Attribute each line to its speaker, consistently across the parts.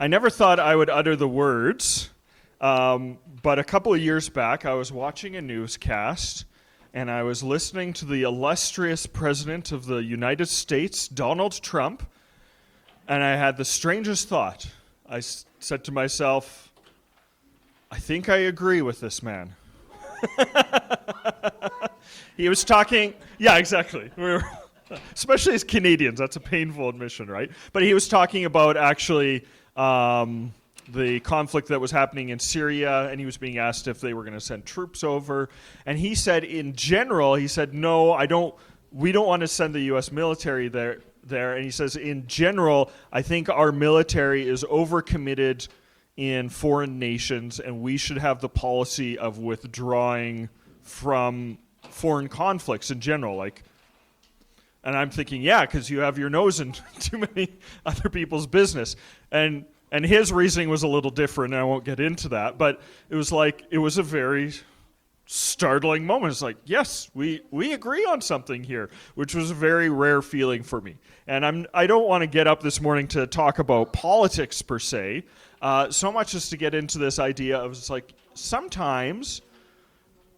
Speaker 1: I never thought I would utter the words, but a couple of years back, I was watching a newscast, and I was listening to the illustrious President of the United States, Donald Trump, and I had the strangest thought. I said to myself, I think I agree with this man. He was talking, yeah, exactly. Especially as Canadians, that's a painful admission, right? But he was talking about actually the conflict that was happening in Syria, and he was being asked if they were going to send troops over. And he said, in general, no, we don't want to send the U.S. military there. And he says, in general, I think our military is overcommitted in foreign nations, and we should have the policy of withdrawing from foreign conflicts in general. And I'm thinking, yeah, because you have your nose in too many other people's business. And his reasoning was a little different, and I won't get into that. But it was a very startling moment. It's like, yes, we agree on something here, which was a very rare feeling for me. And I don't want to get up this morning to talk about politics per se, so much as to get into this idea of it's like sometimes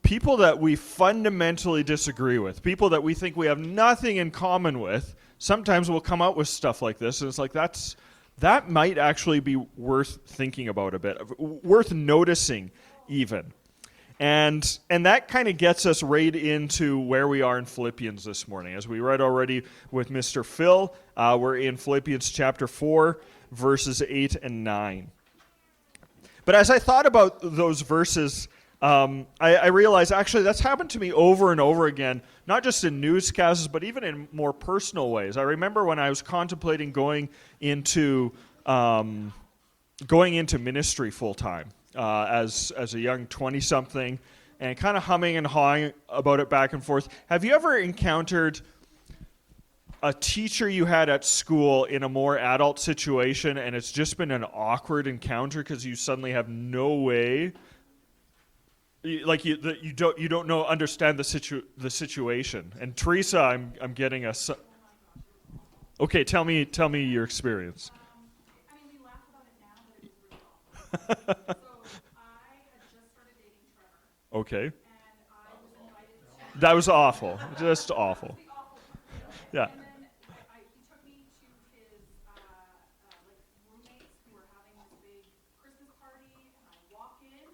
Speaker 1: people that we fundamentally disagree with, people that we think we have nothing in common with, sometimes will come out with stuff like this, and it's like that might actually be worth thinking about a bit, worth noticing even. And that kind of gets us right into where we are in Philippians this morning. As we read already with Mr. Phil, we're in Philippians chapter 4, verses 8 and 9. But as I thought about those verses, I realized actually that's happened to me over and over again, not just in newscasts, but even in more personal ways. I remember when I was contemplating going into ministry full time as a young 20-something, and kind of humming and hawing about it back and forth. Have you ever encountered a teacher you had at school in a more adult situation, and it's just been an awkward encounter because you suddenly have no way? Like you don't know understand the situation. And Teresa, I'm getting a. Okay, tell me your experience.
Speaker 2: I mean, we laugh about it now, but it was really awful. So I had just started dating Trevor.
Speaker 1: Okay.
Speaker 2: And I was invited to.
Speaker 1: That was awful. Just awful. Yeah.
Speaker 2: And then he took me to his roommates who were having this big Christmas party, and I walk in.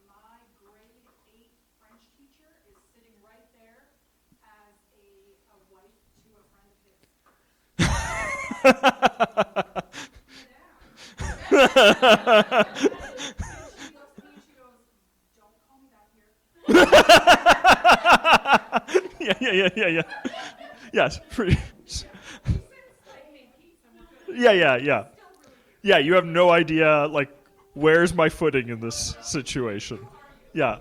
Speaker 2: My grade 8 French teacher is sitting right there as a wife to a friend of his. She looks at me and she goes, "Don't call me back here."
Speaker 1: Yeah. Yes, pretty. Yeah. Yeah, you have no idea, where's my footing in this situation? Yeah.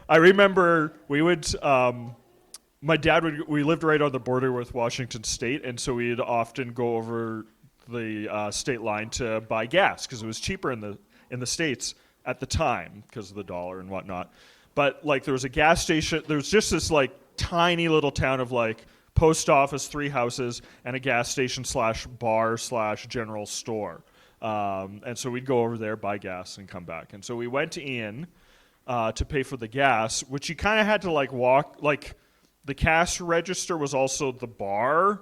Speaker 1: I remember we lived right on the border with Washington State, and so we'd often go over the state line to buy gas because it was cheaper in the States at the time because of the dollar and whatnot. But there was a gas station, there was just this tiny little town of post office, 3 houses, and a gas station / bar / general store. And so we'd go over there, buy gas, and come back. And so we went in to pay for the gas, which you kind of had to walk. The cash register was also the bar.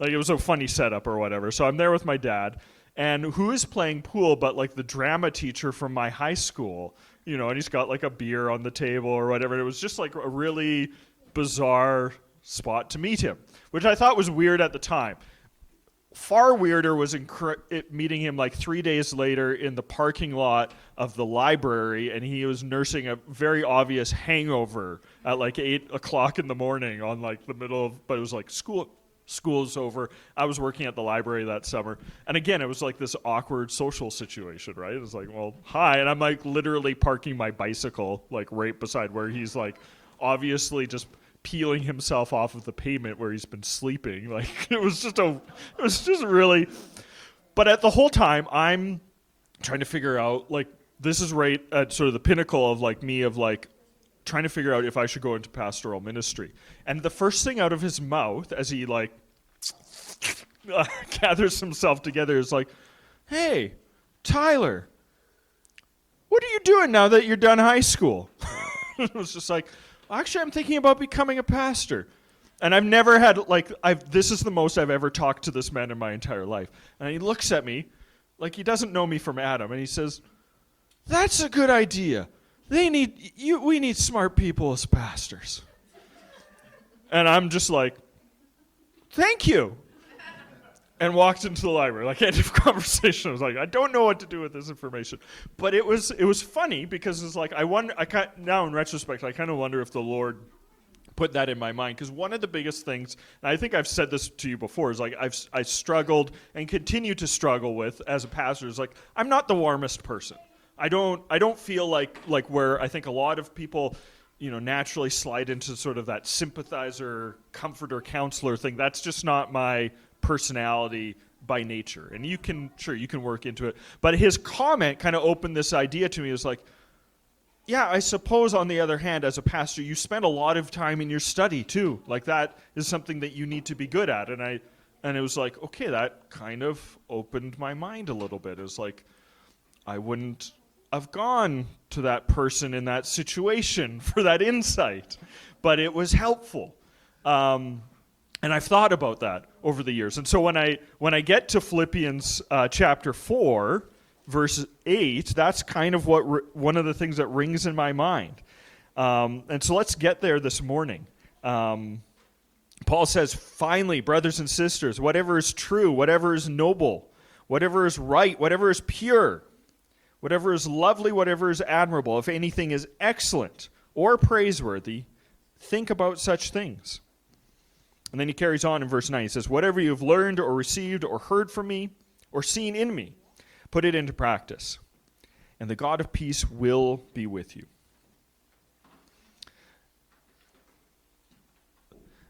Speaker 1: It was a funny setup or whatever. So I'm there with my dad, and who is playing pool but the drama teacher from my high school, and he's got a beer on the table or whatever. And it was just a really bizarre spot to meet him, which I thought was weird at the time. Far weirder was meeting him 3 days later in the parking lot of the library, and he was nursing a very obvious hangover at 8 o'clock in the morning on the middle of, but it was school is over. I was working at the library that summer, and again, it was this awkward social situation, right? It was well, hi, and I'm literally parking my bicycle right beside where he's obviously just peeling himself off of the pavement where he's been sleeping. It was just really, but at the whole time I'm trying to figure out this is right at sort of the pinnacle of me of trying to figure out if I should go into pastoral ministry. And the first thing out of his mouth as he gathers himself together is hey, Tyler, what are you doing now that you're done high school? It was just like, actually, I'm thinking about becoming a pastor. And I've never had, this is the most I've ever talked to this man in my entire life. And he looks at me like he doesn't know me from Adam, and he says, that's a good idea. We need smart people as pastors. And I'm just like, thank you. And walked into the library, end of conversation. I was like, I don't know what to do with this information. But it was funny because it's like, now in retrospect, I kind of wonder if the Lord put that in my mind, because one of the biggest things, and I think I've said this to you before, is I struggled and continue to struggle with as a pastor is I'm not the warmest person. I don't feel like where I think a lot of people naturally slide into sort of that sympathizer, comforter, counselor thing. That's just not my personality by nature. And you can work into it. But his comment kind of opened this idea to me. It was like, yeah, I suppose on the other hand, as a pastor, you spend a lot of time in your study too. That is something that you need to be good at. And it was like, okay, that kind of opened my mind a little bit. It was like, I wouldn't have gone to that person in that situation for that insight, but it was helpful. And I've thought about that over the years. And so when I get to Philippians chapter 4, verse 8, that's kind of what one of the things that rings in my mind. And so let's get there this morning. Paul says, finally, brothers and sisters, whatever is true, whatever is noble, whatever is right, whatever is pure, whatever is lovely, whatever is admirable, if anything is excellent or praiseworthy, think about such things. And then he carries on in verse 9. He says, whatever you have learned or received or heard from me or seen in me, put it into practice, and the God of peace will be with you.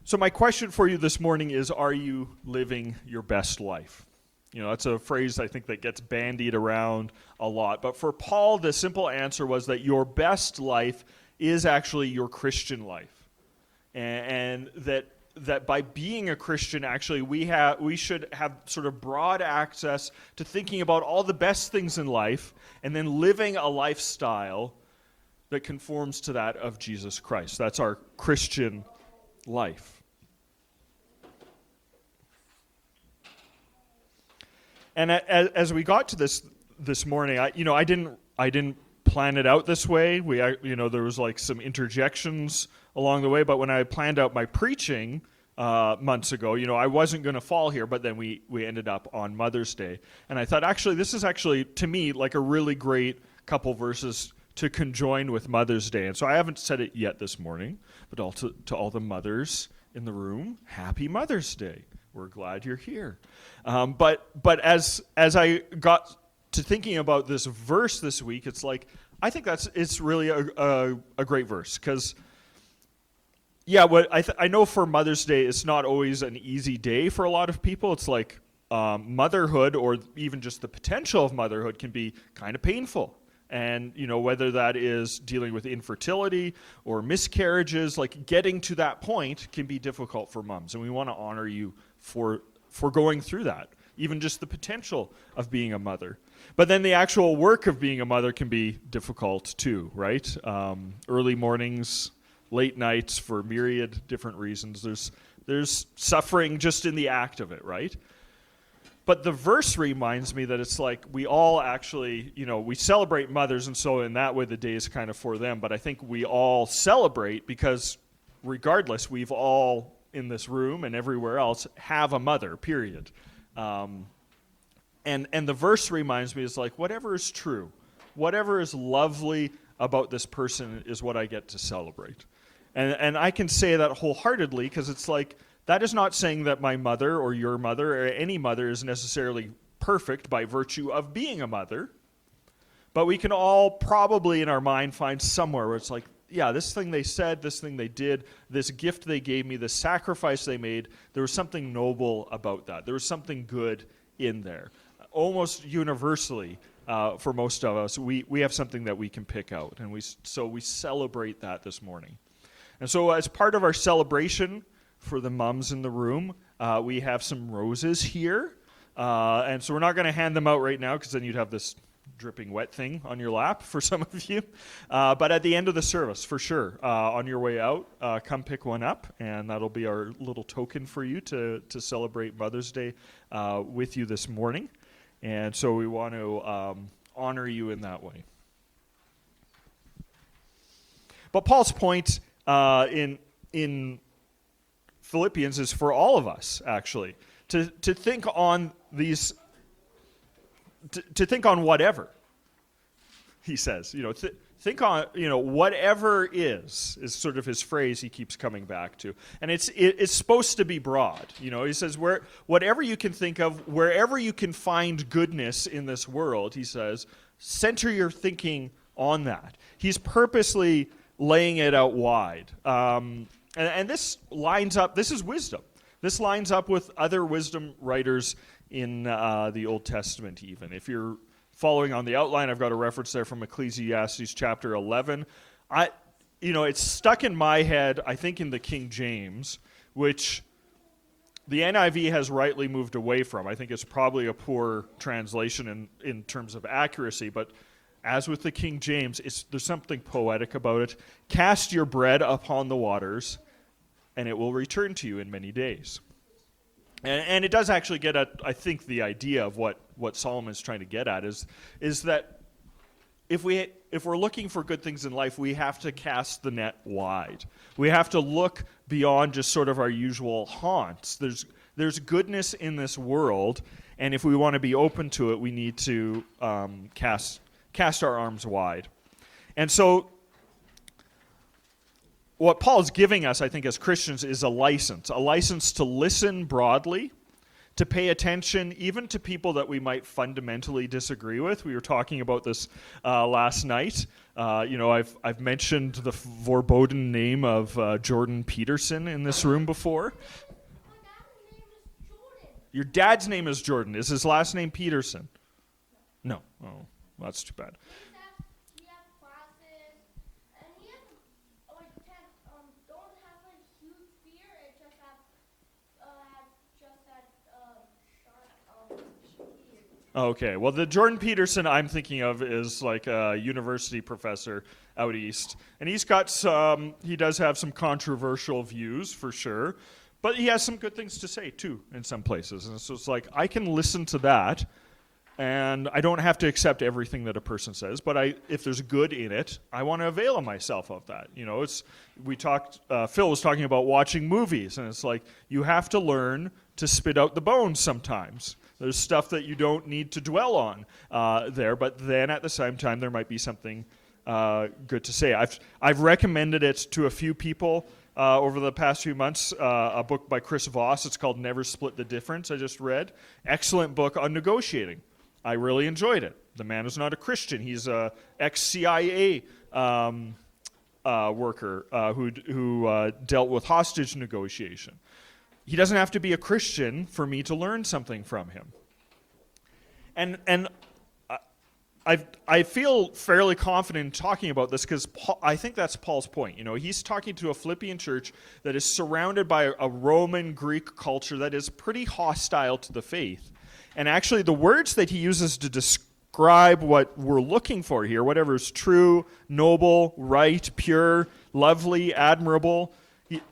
Speaker 1: So my question for you this morning is, are you living your best life? That's a phrase I think that gets bandied around a lot. But for Paul, the simple answer was that your best life is actually your Christian life. And that by being a Christian, actually, we should have sort of broad access to thinking about all the best things in life and then living a lifestyle that conforms to that of Jesus Christ. That's our Christian life. And as we got to this morning, I didn't plan it out this way. There was some interjections along the way, but when I planned out my preaching months ago, I wasn't going to fall here, but then we ended up on Mother's Day. And I thought, this is to me, a really great couple verses to conjoin with Mother's Day. And so I haven't said it yet this morning, but to all the mothers in the room, happy Mother's Day. We're glad you're here. But as I got to thinking about this verse this week, it's I think it's really a great verse, because I know for Mother's Day, it's not always an easy day for a lot of people. It's motherhood, or even just the potential of motherhood, can be kind of painful. And, whether that is dealing with infertility or miscarriages, getting to that point can be difficult for moms. And we want to honor you for going through that, even just the potential of being a mother. But then the actual work of being a mother can be difficult too, right? Early mornings, late nights, for myriad different reasons. There's suffering just in the act of it, right? But the verse reminds me that it's we all actually, we celebrate mothers, and so in that way the day is kind of for them. But I think we all celebrate because regardless, we've all in this room and everywhere else have a mother, period. And the verse reminds me is whatever is true, whatever is lovely about this person is what I get to celebrate. And I can say that wholeheartedly, because it's that is not saying that my mother or your mother or any mother is necessarily perfect by virtue of being a mother. But we can all probably in our mind find somewhere where it's this thing they said, this thing they did, this gift they gave me, this sacrifice they made, there was something noble about that. There was something good in there. Almost universally, for most of us, we have something that we can pick out. And we celebrate that this morning. And so as part of our celebration for the moms in the room, we have some roses here. And so we're not going to hand them out right now because then you'd have this dripping wet thing on your lap for some of you. But at the end of the service, for sure, on your way out, come pick one up, and that'll be our little token for you to celebrate Mother's Day with you this morning. And so we want to honor you in that way. But Paul's point in Philippians is for all of us, actually, to think on these. To think on whatever, he says, think on, whatever is sort of his phrase he keeps coming back to. And it's supposed to be broad. He says, whatever you can think of, wherever you can find goodness in this world, he says, center your thinking on that. He's purposely laying it out wide. And this lines up, this is wisdom. This lines up with other wisdom writers in the Old Testament even. If you're following on the outline, I've got a reference there from Ecclesiastes chapter 11. It's stuck in my head, I think in the King James, which the NIV has rightly moved away from. I think it's probably a poor translation in terms of accuracy, but as with the King James, there's something poetic about it. Cast your bread upon the waters, and it will return to you in many days. And it does actually get at, I think, the idea of what Solomon's trying to get at is that if we're looking for good things in life, we have to cast the net wide. We have to look beyond just sort of our usual haunts. There's goodness in this world, and if we want to be open to it, we need to cast our arms wide. And so what Paul's giving us, I think, as Christians is a license to listen broadly, to pay attention even to people that we might fundamentally disagree with. We were talking about this last night. I've mentioned the verboten name of Jordan Peterson in this room before.
Speaker 3: My dad's name is Jordan.
Speaker 1: Your dad's name is Jordan. Is his last name Peterson? No. Oh, that's too bad.
Speaker 3: He has classes, and he has don't have a huge fear. It just sharp fear.
Speaker 1: Okay, well, the Jordan Peterson I'm thinking of is like a university professor out east. And he does have some controversial views, for sure. But he has some good things to say, too, in some places. And so it's like, I can listen to that, and I don't have to accept everything that a person says. But if there's good in it, I want to avail myself of that. Phil was talking about watching movies, and it's like, you have to learn to spit out the bones sometimes. There's stuff that you don't need to dwell on there, but then at the same time, there might be something good to say. I've recommended it to a few people over the past few months, a book by Chris Voss. It's called Never Split the Difference, I just read. Excellent book on negotiating. I really enjoyed it. The man is not a Christian. He's a ex-CIA worker who dealt with hostage negotiation. He doesn't have to be a Christian for me to learn something from him. And I feel fairly confident in talking about this because I think that's Paul's point. He's talking to a Philippian church that is surrounded by a Roman Greek culture that is pretty hostile to the faith. And actually, the words that he uses to describe what we're looking for here, whatever is true, noble, right, pure, lovely, admirable,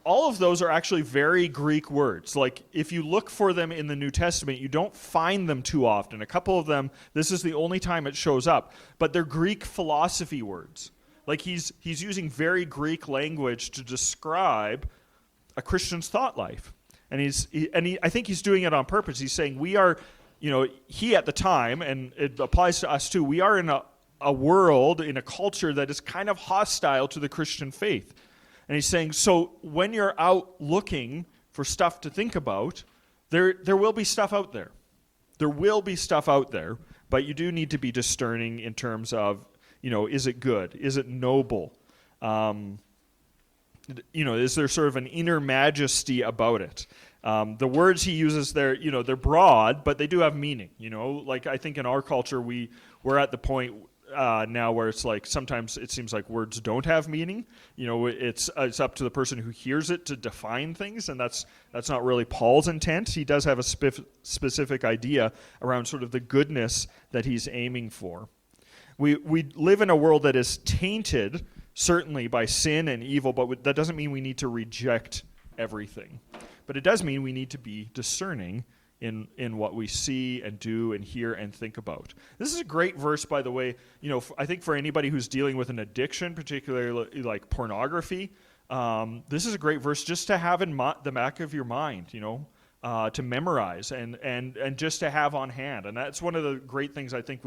Speaker 1: all of those are actually very Greek words. Like, if you look for them in the New Testament, you don't find them too often. A couple of them, this is the only time it shows up. But they're Greek philosophy words. Like, he's using very Greek language to describe a Christian's thought life. And I think he's doing it on purpose. He's saying we are, he at the time, and it applies to us too, we are in a world, in a culture that is kind of hostile to the Christian faith. And he's saying, so when you're out looking for stuff to think about, there will be stuff out there. There will be stuff out there, but you do need to be discerning in terms of, is it good? Is it noble? Is there sort of an inner majesty about it? The words he uses there, they're broad, but they do have meaning. Like I think in our culture, we're at the point, now where it's like sometimes it seems like words don't have meaning. It's up to the person who hears it to define things, and that's not really Paul's intent. He does have a specific idea around sort of the goodness that he's aiming for. We live in a world that is tainted, certainly, by sin and evil, but that doesn't mean we need to reject everything. But it does mean we need to be discerning in what we see and do and hear and think about. This is a great verse, by the way. I think for anybody who's dealing with an addiction, particularly like pornography, this is a great verse just to have in the back of your mind, to memorize and just to have on hand. And that's one of the great things I think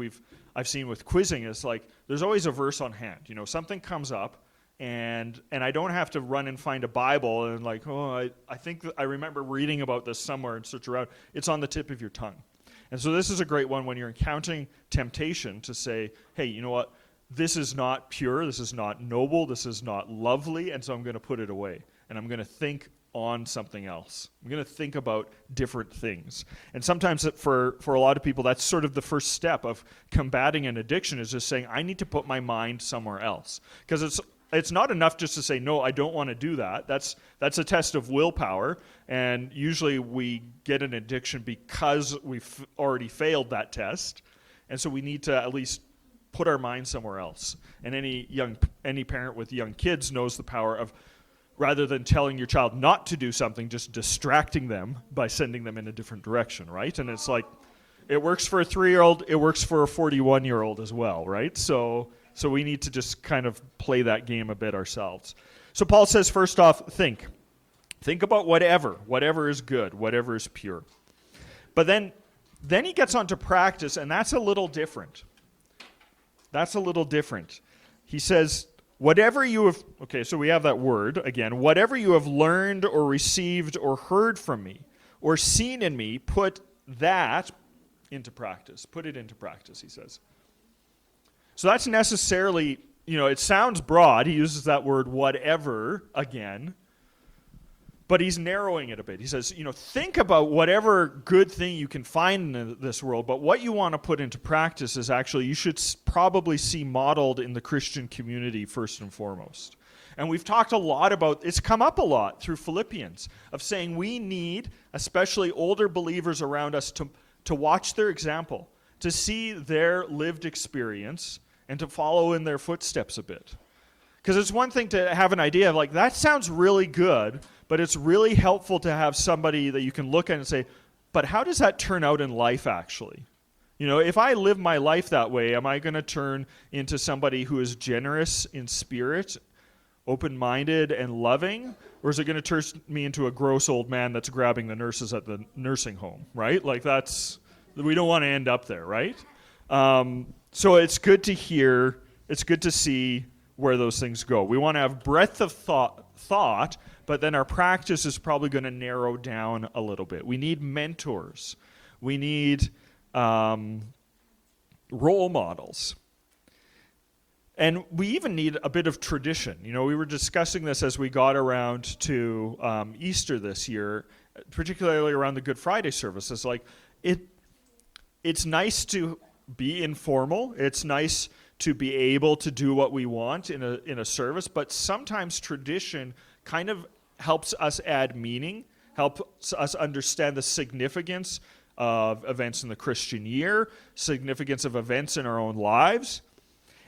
Speaker 1: I've seen with quizzing is like there's always a verse on hand. Something comes up, and I don't have to run and find a Bible and like, I think I remember reading about this somewhere and search around. It's on the tip of your tongue. And so this is a great one when you're encountering temptation to say, hey, you know what? This is not pure, this is not noble, this is not lovely, and so I'm going to put it away. And I'm going to think on something else. I'm going to think about different things. And sometimes for a lot of people, that's sort of the first step of combating an addiction is just saying, I need to put my mind somewhere else. Because it's not enough just to say, no, I don't want to do that. That's a test of willpower. And usually we get an addiction because we've already failed that test. And so we need to at least put our mind somewhere else. And any parent with young kids knows the power of, rather than telling your child not to do something, just distracting them by sending them in a different direction, right? And it's like, it works for a 3-year-old, it works for a 41-year-old as well, right? So we need to just kind of play that game a bit ourselves. So Paul says, first off, think. Think about whatever is good, whatever is pure. But then he gets on to practice, and that's a little different. He says, whatever you have, okay, so we have that word again, whatever you have learned or received or heard from me or seen in me, put that into practice. Put it into practice, he says. So that's necessarily, it sounds broad. He uses that word whatever again, but he's narrowing it a bit. He says, think about whatever good thing you can find in this world, but what you want to put into practice is actually you should probably see modeled in the Christian community first and foremost. And we've talked a lot about, it's come up a lot through Philippians, of saying we need, especially older believers around us, to watch their example, to see their lived experience, and to follow in their footsteps a bit. Because it's one thing to have an idea of like, that sounds really good, but it's really helpful to have somebody that you can look at and say, but how does that turn out in life actually? If I live my life that way, am I going to turn into somebody who is generous in spirit, open-minded and loving? Or is it going to turn me into a gross old man that's grabbing the nurses at the nursing home, right? Like we don't want to end up there, right? So it's good to hear, it's good to see where those things go. We want to have breadth of thought, but then our practice is probably going to narrow down a little bit. We need mentors. We need role models. And we even need a bit of tradition. We were discussing this as we got around to Easter this year, particularly around the Good Friday service. It's like, it's nice to be informal. It's nice to be able to do what we want in a service, but sometimes tradition kind of helps us add meaning, helps us understand the significance of events in the Christian year, significance of events in our own lives.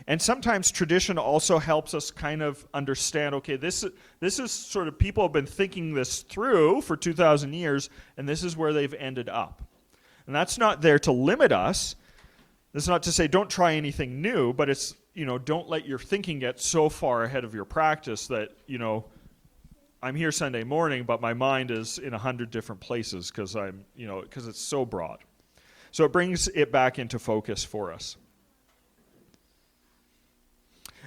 Speaker 1: And sometimes tradition also helps us kind of understand, okay, this is sort of, people have been thinking this through for 2,000 years, and this is where they've ended up. And that's not there to limit us. That's not to say don't try anything new, but it's, don't let your thinking get so far ahead of your practice that, I'm here Sunday morning, but my mind is in 100 different places because it's so broad. So it brings it back into focus for us.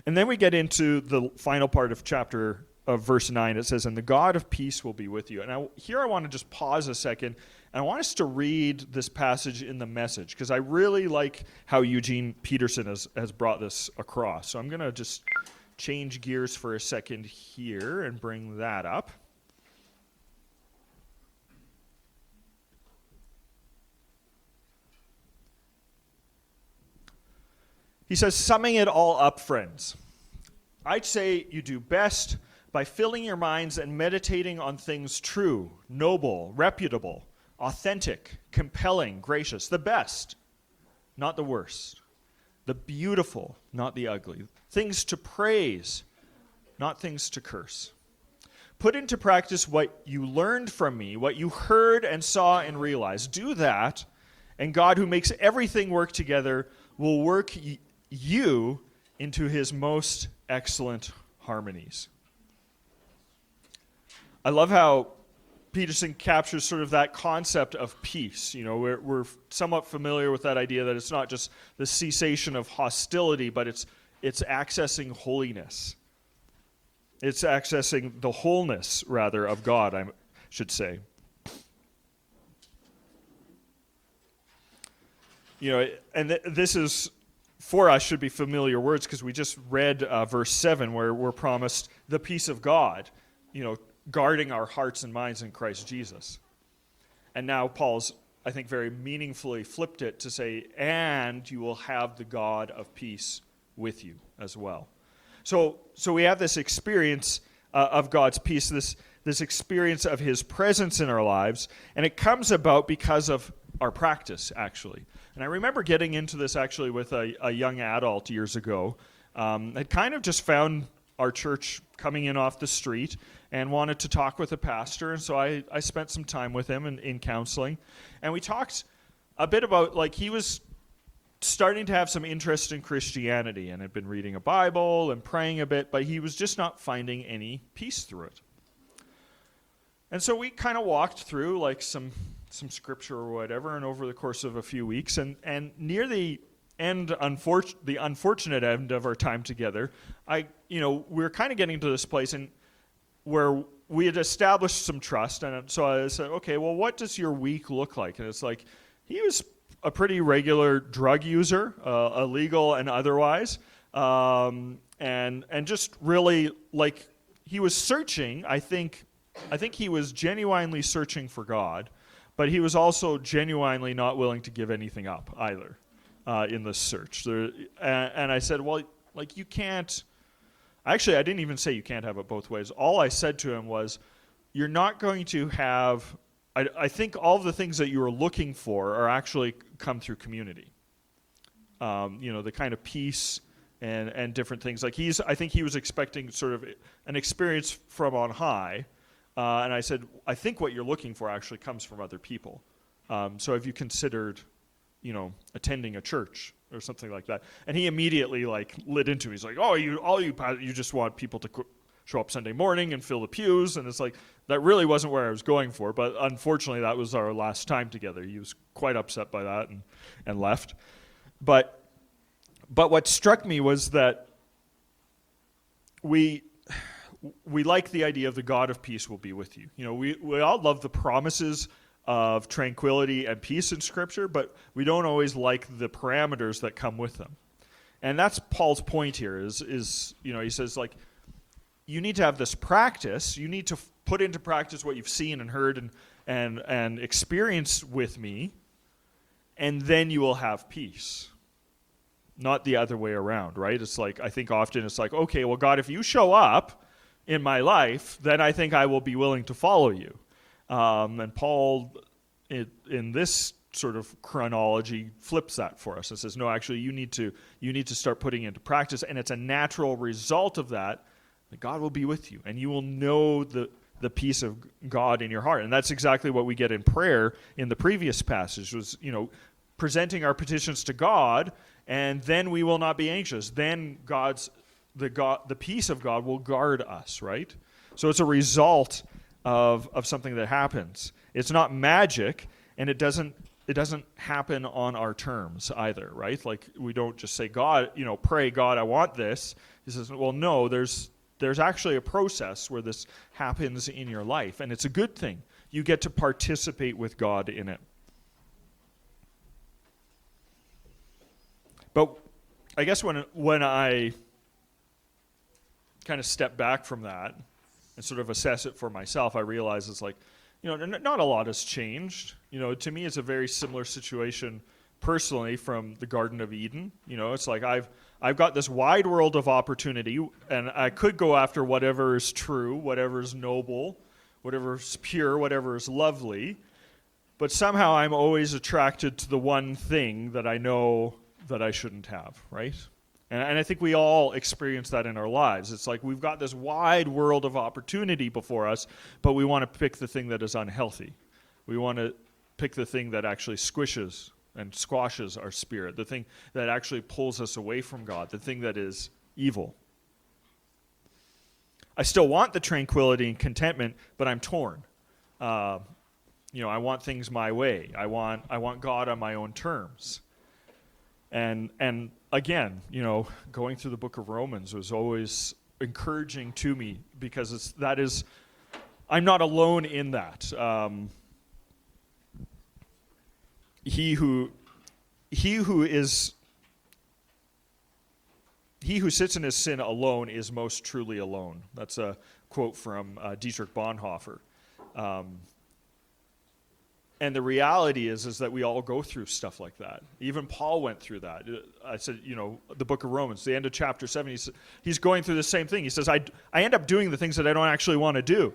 Speaker 1: And then we get into the final part of verse 9. It says, and the God of peace will be with you. And here I want to just pause a second, and I want us to read this passage in the Message, because I really like how Eugene Peterson has brought this across. So I'm going to just change gears for a second here and bring that up. He says, summing it all up, friends, I'd say you do best by filling your minds and meditating on things true, noble, reputable, authentic, compelling, gracious, the best, not the worst, the beautiful, not the ugly, things to praise, not things to curse. Put into practice what you learned from me, what you heard and saw and realized. Do that, and God, who makes everything work together, will work you into his most excellent harmonies. I love how Peterson captures sort of that concept of peace. You know, we're somewhat familiar with that idea that it's not just the cessation of hostility, but it's accessing holiness. It's accessing the wholeness, rather, of God, I should say. You know, and this is, for us, should be familiar words, because we just read verse 7, where we're promised the peace of God, you know, guarding our hearts and minds in Christ Jesus. And now Paul's, I think, very meaningfully flipped it to say, and you will have the God of peace with you as well. So we have this experience of God's peace, this experience of his presence in our lives, and it comes about because of our practice, actually. And I remember getting into this, actually, with a young adult years ago. I'd kind of just found our church coming in off the street and wanted to talk with a pastor, and so I spent some time with him in counseling. And we talked a bit about, like, he was starting to have some interest in Christianity and had been reading a Bible and praying a bit, but he was just not finding any peace through it. And so we kind of walked through, like, some scripture or whatever, and over the course of a few weeks, and near the end, the unfortunate end of our time together, we were kind of getting to this place where we had established some trust, and so I said, okay, well, what does your week look like? And it's like, he was a pretty regular drug user, illegal and otherwise, and just really, like, he was searching. I think he was genuinely searching for God, but he was also genuinely not willing to give anything up either in this search. And I said, well, like, you can't. Actually, I didn't even say you can't have it both ways. All I said to him was, you're not going to have. I think all of the things that you are looking for are actually come through community. The kind of peace and different things. Like, I think he was expecting sort of an experience from on high. And I said, I think what you're looking for actually comes from other people. So have you considered, attending a church or something like that? And he immediately, like, lit into me. He's like, you just want people to show up Sunday morning and fill the pews. And it's like, that really wasn't where I was going for. But unfortunately, that was our last time together. He was quite upset by that and left. But what struck me was that we like the idea of the God of peace will be with you. We all love the promises of tranquility and peace in Scripture, but we don't always like the parameters that come with them. And that's Paul's point here is he says, like, you need to have this practice. You need to put into practice what you've seen and heard and experienced with me, and then you will have peace. Not the other way around, right? It's like, I think often it's like, okay, well, God, if you show up in my life, then I think I will be willing to follow you. And Paul, in this sort of chronology, flips that for us and says, no, actually, you need to start putting it into practice, and it's a natural result of that God will be with you, and you will know the peace of God in your heart. And that's exactly what we get in prayer in the previous passage, was, presenting our petitions to God, and then we will not be anxious. Then the peace of God will guard us, right? So it's a result of something that happens. It's not magic, and it doesn't happen on our terms either, right? Like, we don't just say, God, pray, God, I want this. He says, well, no, there's actually a process where this happens in your life, and it's a good thing. You get to participate with God in it. But I guess when I kind of step back from that and sort of assess it for myself, I realize it's like, not a lot has changed. To me, it's a very similar situation personally from the Garden of Eden. It's like I've got this wide world of opportunity, and I could go after whatever is true, whatever is noble, whatever is pure, whatever is lovely. But somehow I'm always attracted to the one thing that I know that I shouldn't have, right? And I think we all experience that in our lives. It's like we've got this wide world of opportunity before us, but we want to pick the thing that is unhealthy. We want to pick the thing that actually squishes and squashes our spirit, the thing that actually pulls us away from God, the thing that is evil. I still want the tranquility and contentment, but I'm torn. I want things my way. I want God on my own terms. And again, going through the book of Romans was always encouraging to me because I'm not alone in that. He who sits in his sin alone is most truly alone. That's a quote from Dietrich Bonhoeffer. And the reality is that we all go through stuff like that. Even Paul went through that. I said, the book of Romans, the end of chapter 7, he's going through the same thing. He says, I end up doing the things that I don't actually want to do.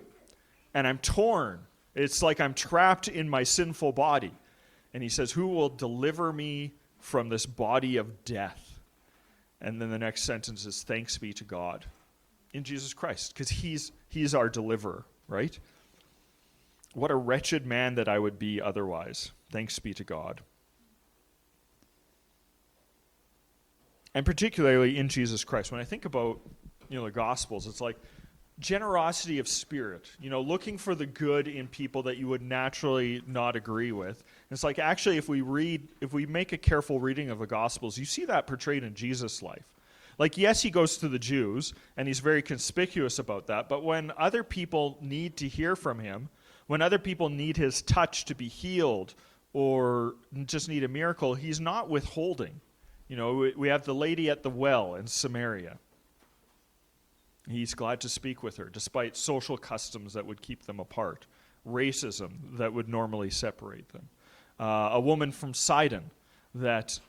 Speaker 1: And I'm torn. It's like I'm trapped in my sinful body. And he says, who will deliver me from this body of death? And then the next sentence is, thanks be to God in Jesus Christ, because he's our deliverer, right? What a wretched man that I would be otherwise. Thanks be to God. And particularly in Jesus Christ. When I think about, the Gospels, it's like generosity of spirit, looking for the good in people that you would naturally not agree with. And it's like, actually, if we make a careful reading of the Gospels, you see that portrayed in Jesus' life. Like, yes, he goes to the Jews, and he's very conspicuous about that, but when other people need to hear from him, when other people need his touch to be healed or just need a miracle, he's not withholding. We have the lady at the well in Samaria. He's glad to speak with her, despite social customs that would keep them apart, racism that would normally separate them. A woman from Sidon that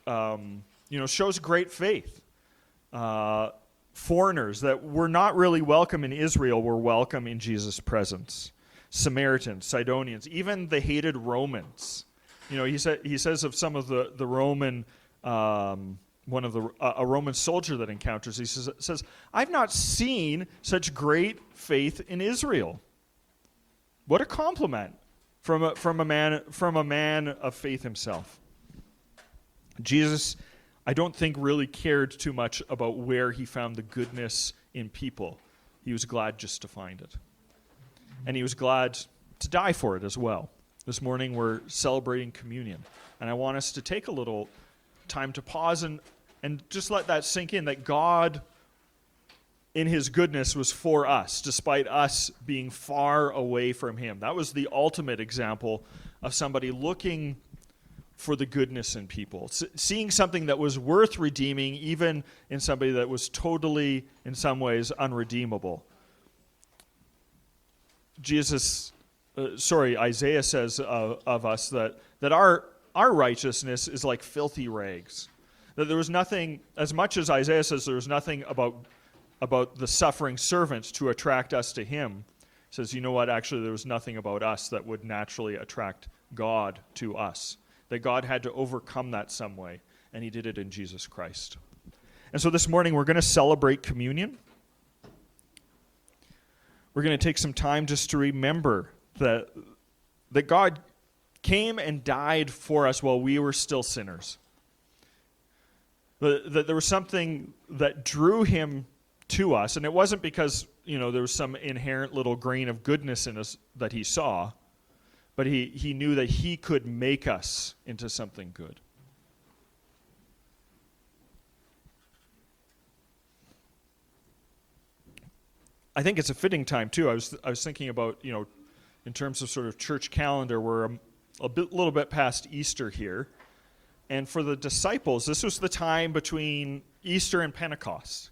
Speaker 1: shows great faith. Foreigners that were not really welcome in Israel were welcome in Jesus' presence. Samaritans, Sidonians, even the hated Romans. He says of some of the Roman, a Roman soldier that encounters, he says, I've not seen such great faith in Israel. What a compliment from a man of faith himself. Jesus, I don't think, really cared too much about where he found the goodness in people. He was glad just to find it. And he was glad to die for it as well. This morning we're celebrating communion. And I want us to take a little time to pause and just let that sink in, that God, in his goodness, was for us, despite us being far away from him. That was the ultimate example of somebody looking for the goodness in people, seeing something that was worth redeeming, even in somebody that was totally, in some ways, unredeemable. Isaiah says of us that our righteousness is like filthy rags. That there was nothing, as much as Isaiah says there was nothing about the suffering servants to attract us to him. He says, you know what, actually there was nothing about us that would naturally attract God to us. That God had to overcome that some way, and he did it in Jesus Christ. And so this morning we're going to celebrate communion. We're going to take some time just to remember that God came and died for us while we were still sinners. That there was something that drew him to us, and it wasn't because there was some inherent little grain of goodness in us that he saw, but he knew that he could make us into something good. I think it's a fitting time too. I was thinking about, in terms of sort of church calendar, we're a little bit past Easter here. And for the disciples, this was the time between Easter and Pentecost.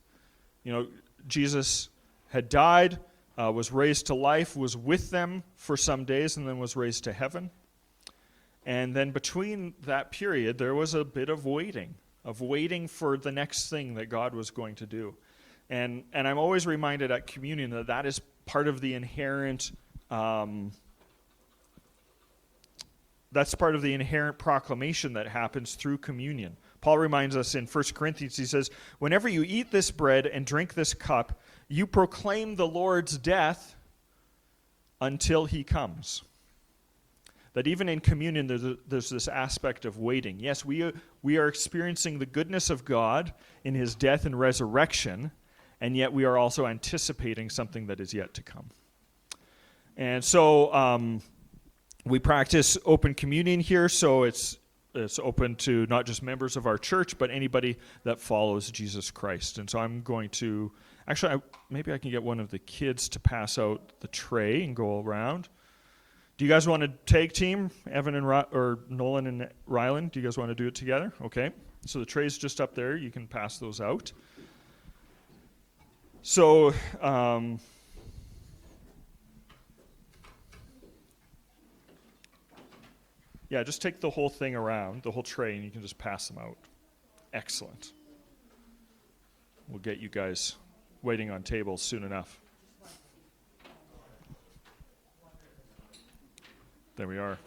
Speaker 1: Jesus had died, was raised to life, was with them for some days, and then was raised to heaven. And then between that period, there was a bit of waiting for the next thing that God was going to do. And I'm always reminded at communion that that is part of the inherent that's part of the inherent proclamation that happens through communion. Paul reminds us in 1 Corinthians, he says, "Whenever you eat this bread and drink this cup, you proclaim the Lord's death until he comes." That even in communion, there's this aspect of waiting. Yes, we are experiencing the goodness of God in his death and resurrection, and yet we are also anticipating something that is yet to come. And so we practice open communion here, so it's open to not just members of our church, but anybody that follows Jesus Christ. And so I'm going to, actually, maybe I can get one of the kids to pass out the tray and go around. Do you guys want to tag team, Evan and or Nolan and Rylan? Do you guys want to do it together? Okay. So the tray's just up there. You can pass those out. So, yeah, just take the whole thing around, the whole tray, and you can just pass them out. Excellent. We'll get you guys waiting on tables soon enough. There we are.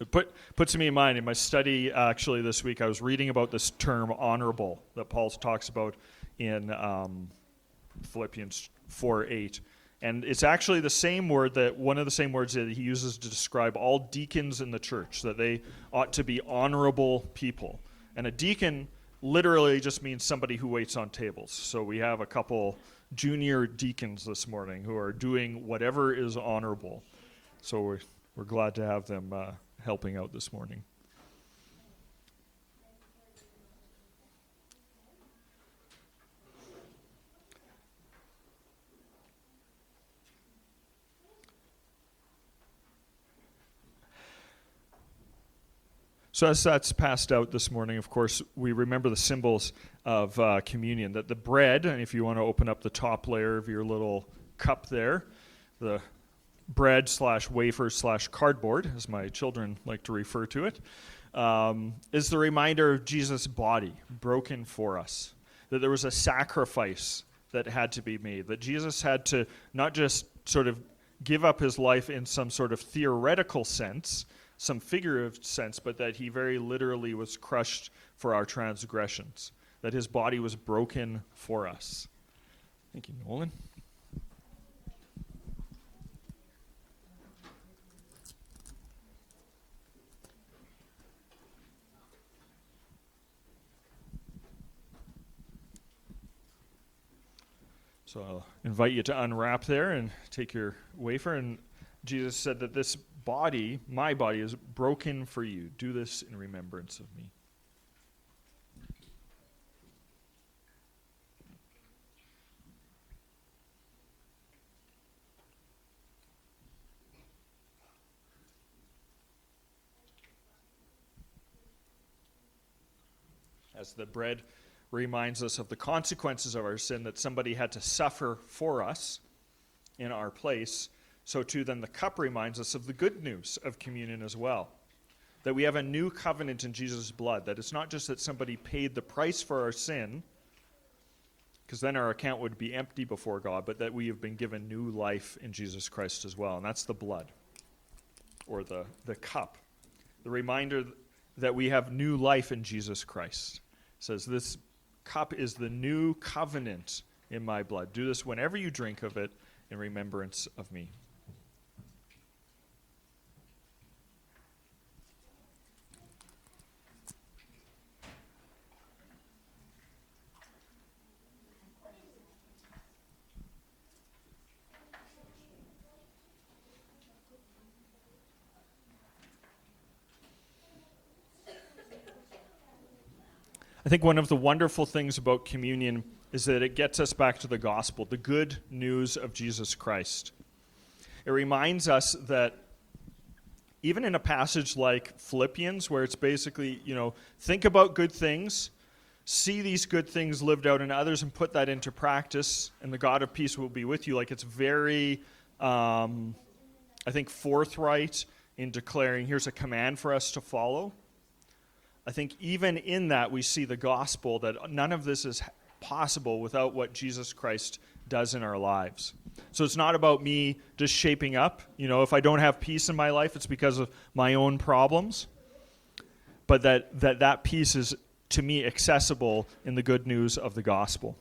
Speaker 1: It puts me in mind, in my study actually this week, I was reading about this term honorable that Paul talks about in Philippians 4:8. And it's actually the same word, that one of the same words that he uses to describe all deacons in the church, that they ought to be honorable people. And a deacon literally just means somebody who waits on tables. So we have a couple junior deacons this morning who are doing whatever is honorable. So we're glad to have them helping out this morning. So as that's passed out this morning, of course, we remember the symbols of communion. That the bread, and if you want to open up the top layer of your little cup there, the bread / wafer / cardboard, as my children like to refer to it, is the reminder of Jesus' body broken for us. That there was a sacrifice that had to be made. That Jesus had to not just sort of give up his life in some sort of theoretical sense, some figurative sense, but that he very literally was crushed for our transgressions. That his body was broken for us. Thank you, Nolan. So I'll invite you to unwrap there and take your wafer. And Jesus said that this body, my body, is broken for you. Do this in remembrance of me. As the bread reminds us of the consequences of our sin, that somebody had to suffer for us in our place, so too then the cup reminds us of the good news of communion as well. That we have a new covenant in Jesus' blood. That it's not just that somebody paid the price for our sin, because then our account would be empty before God, but that we have been given new life in Jesus Christ as well. And that's the blood, or the cup. The reminder that we have new life in Jesus Christ. It says, this cup is the new covenant in my blood. Do this whenever you drink of it in remembrance of me. I think one of the wonderful things about communion is that it gets us back to the gospel, the good news of Jesus Christ. It reminds us that even in a passage like Philippians, where it's basically, think about good things, see these good things lived out in others, and put that into practice, and the God of peace will be with you. Like, it's very, I think, forthright in declaring, here's a command for us to follow, I think even in that we see the gospel that none of this is possible without what Jesus Christ does in our lives. So it's not about me just shaping up. If I don't have peace in my life, it's because of my own problems. But that peace is, to me, accessible in the good news of the gospel.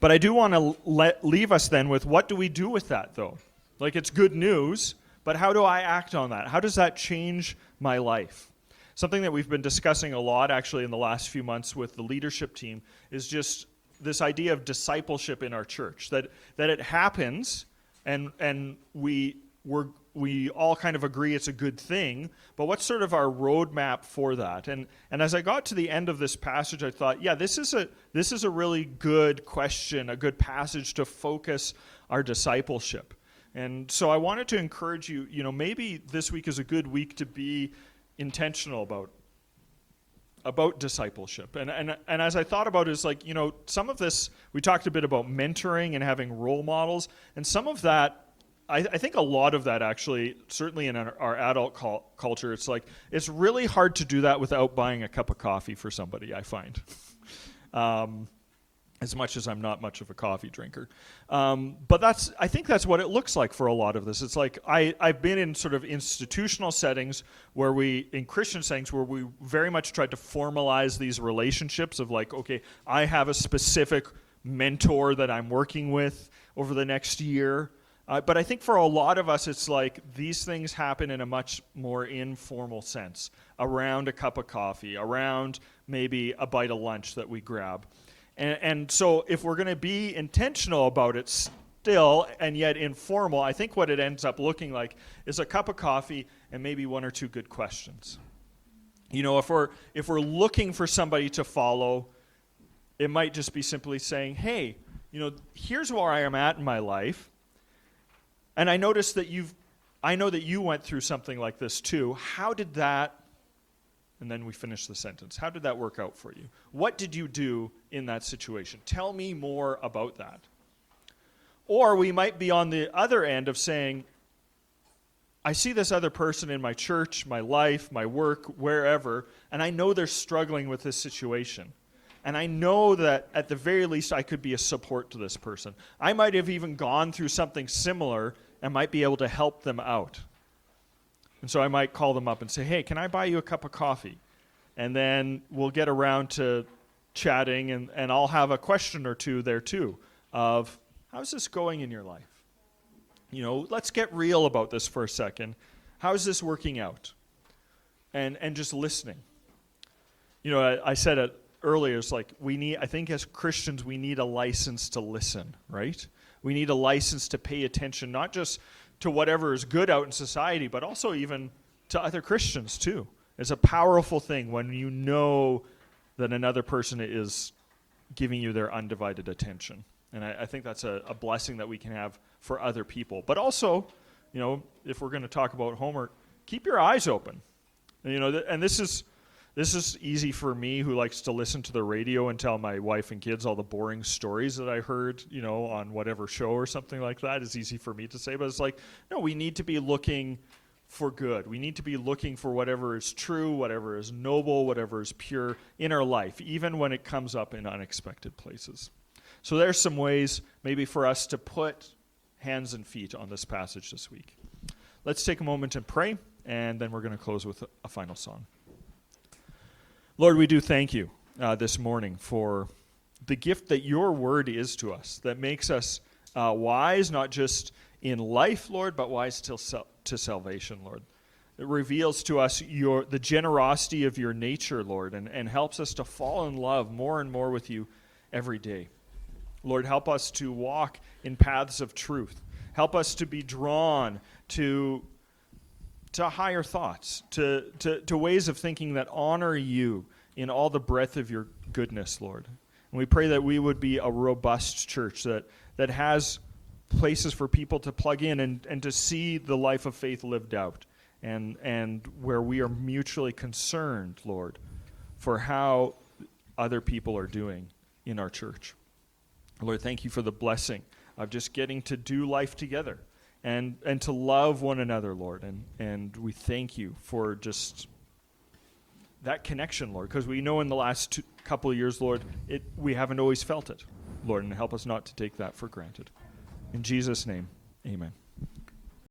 Speaker 1: But I do want to leave us then with, what do we do with that, though? Like, it's good news, but how do I act on that? How does that change my life? Something that we've been discussing a lot, actually, in the last few months with the leadership team is just this idea of discipleship in our church, that it happens, and we all kind of agree it's a good thing, but what's sort of our roadmap for that? And as I got to the end of this passage, I thought, yeah, this is a really good question, a good passage to focus our discipleship. And so I wanted to encourage you, maybe this week is a good week to be intentional about discipleship. And as I thought about it, it's like, some of this, we talked a bit about mentoring and having role models, and some of that, I think a lot of that actually, certainly in our adult culture, it's like, it's really hard to do that without buying a cup of coffee for somebody, I find. As much as I'm not much of a coffee drinker. But I think that's what it looks like for a lot of this. It's like, I've been in sort of institutional settings in Christian settings, where we very much tried to formalize these relationships of like, okay, I have a specific mentor that I'm working with over the next year. But I think for a lot of us, it's like these things happen in a much more informal sense, around a cup of coffee, around maybe a bite of lunch that we grab. And so if we're going to be intentional about it still and yet informal, I think what it ends up looking like is a cup of coffee and maybe one or two good questions. If we're looking for somebody to follow, it might just be simply saying, hey, here's where I am at in my life. And I noticed that I know that you went through something like this too. How did that, and then we finish the sentence, how did that work out for you? What did you do in that situation? Tell me more about that. Or we might be on the other end of saying, I see this other person in my church, my life, my work, wherever, and I know they're struggling with this situation. And I know that at the very least I could be a support to this person. I might have even gone through something similar and might be able to help them out. And so I might call them up and say, hey, can I buy you a cup of coffee? And then we'll get around to chatting, and I'll have a question or two there too of, how's this going in your life? Let's get real about this for a second. How's this working out? And just listening. I said it earlier, it's like I think as Christians, we need a license to listen, right? We need a license to pay attention, not just to whatever is good out in society, but also even to other Christians too. It's a powerful thing when you know that another person is giving you their undivided attention. And I think that's a blessing that we can have for other people. But also, if we're going to talk about homework, keep your eyes open. And this is easy for me, who likes to listen to the radio and tell my wife and kids all the boring stories that I heard, on whatever show or something like that. It's easy for me to say, but it's like, no, we need to be looking for good. We need to be looking for whatever is true, whatever is noble, whatever is pure in our life, even when it comes up in unexpected places. So there's some ways maybe for us to put hands and feet on this passage this week. Let's take a moment and pray, and then we're going to close with a final song. Lord, we do thank you this morning for the gift that your word is to us, that makes us wise, not just in life, Lord, but wise to salvation, Lord. It reveals to us the generosity of your nature, Lord, and helps us to fall in love more and more with you every day. Lord, help us to walk in paths of truth. Help us to be drawn to higher thoughts, to ways of thinking that honor you in all the breadth of your goodness, Lord. And we pray that we would be a robust church that has places for people to plug in and to see the life of faith lived out, and where we are mutually concerned, Lord, for how other people are doing in our church. Lord, thank you for the blessing of just getting to do life together and to love one another, Lord. And we thank you for just that connection, Lord, because we know in the last couple of years, Lord, we haven't always felt it, Lord, and help us not to take that for granted. In Jesus' name, amen.